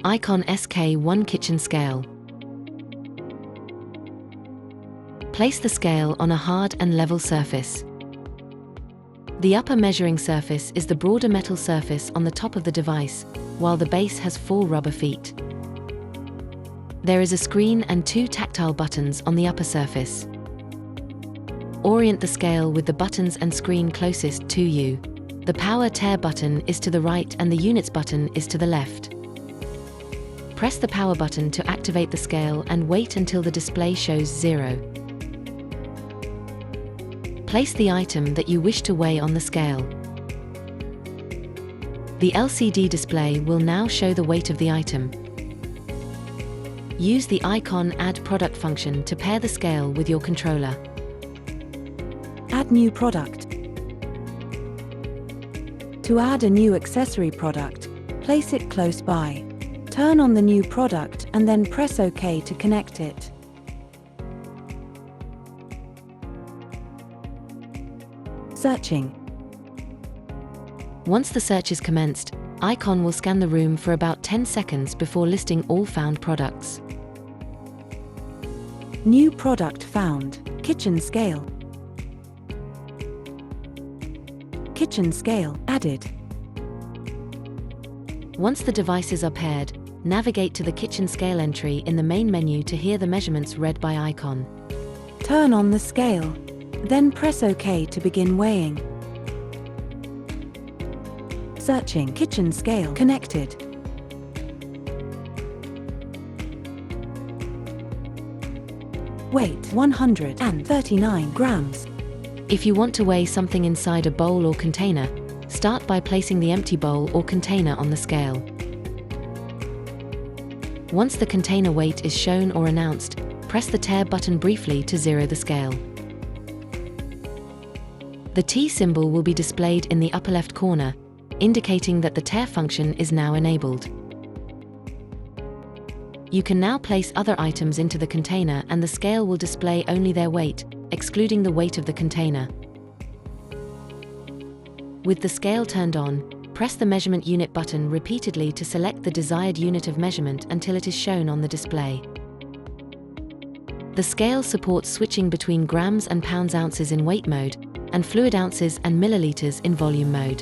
IKONN SK-1 kitchen scale. Place the scale on a hard and level surface. The upper measuring surface is the broader metal surface on the top of the device, while the base has 4 rubber feet. There is a screen and 2 tactile buttons on the upper surface. Orient the scale with the buttons and screen closest to you. The power tare button is to the right and the units button is to the left. Press the power button to activate the scale and wait until the display shows 0. Place the item that you wish to weigh on the scale. The LCD display will now show the weight of the item. Use the IKONN Add Product function to pair the scale with your controller. Add new product. To add a new accessory product, place it close by. Turn on the new product and then press OK to connect it. Searching. Once the search is commenced, IKONN will scan the room for about 10 seconds before listing all found products. New product found. Kitchen scale. Kitchen scale added. Once the devices are paired, navigate to the kitchen scale entry in the main menu to hear the measurements read by IKONN. Turn on the scale. Then press OK to begin weighing. Searching. Kitchen scale connected. Weight 139 grams. If you want to weigh something inside a bowl or container, start by placing the empty bowl or container on the scale. Once the container weight is shown or announced, press the tare button briefly to zero the scale. The T symbol will be displayed in the upper left corner, indicating that the tare function is now enabled. You can now place other items into the container and the scale will display only their weight, excluding the weight of the container. With the scale turned on, press the measurement unit button repeatedly to select the desired unit of measurement until it is shown on the display. The scale supports switching between grams and pounds ounces in weight mode, and fluid ounces and milliliters in volume mode.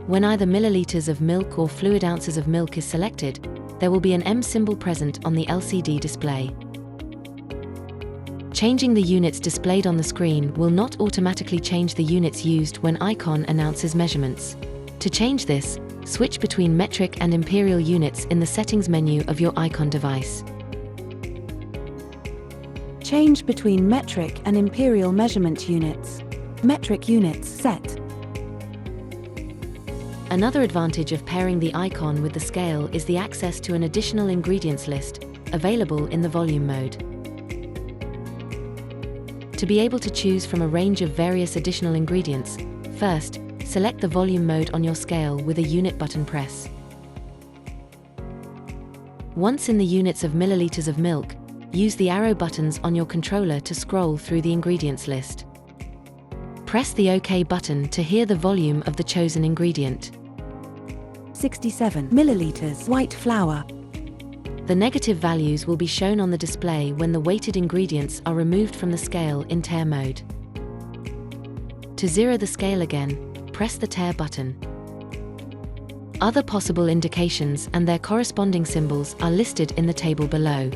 When either milliliters of milk or fluid ounces of milk is selected, there will be an M symbol present on the LCD display. Changing the units displayed on the screen will not automatically change the units used when IKONN announces measurements. To change this, switch between metric and imperial units in the settings menu of your IKONN device. Change between metric and imperial measurement units. Metric units set. Another advantage of pairing the IKONN with the scale is the access to an additional ingredients list, available in the volume mode. To be able to choose from a range of various additional ingredients, first, select the volume mode on your scale with a unit button press. Once in the units of milliliters of milk, use the arrow buttons on your controller to scroll through the ingredients list. Press the OK button to hear the volume of the chosen ingredient. 67 milliliters white flour. The negative values will be shown on the display when the weighted ingredients are removed from the scale in tare mode. To zero the scale again, press the tare button. Other possible indications and their corresponding symbols are listed in the table below.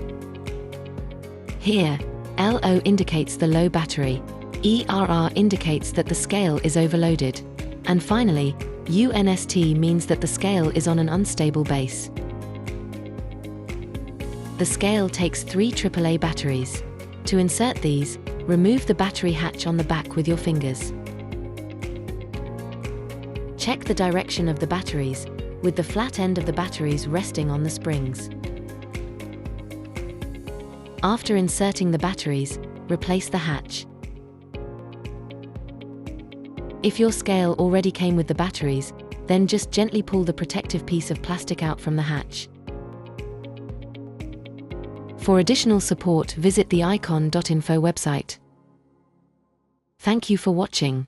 Here, LO indicates the low battery, ERR indicates that the scale is overloaded, and finally, UNST means that the scale is on an unstable base. The scale takes 3 AAA batteries. To insert these, remove the battery hatch on the back with your fingers. Check the direction of the batteries, with the flat end of the batteries resting on the springs. After inserting the batteries, replace the hatch. If your scale already came with the batteries, then just gently pull the protective piece of plastic out from the hatch. For additional support, visit the ikon.info website. Thank you for watching.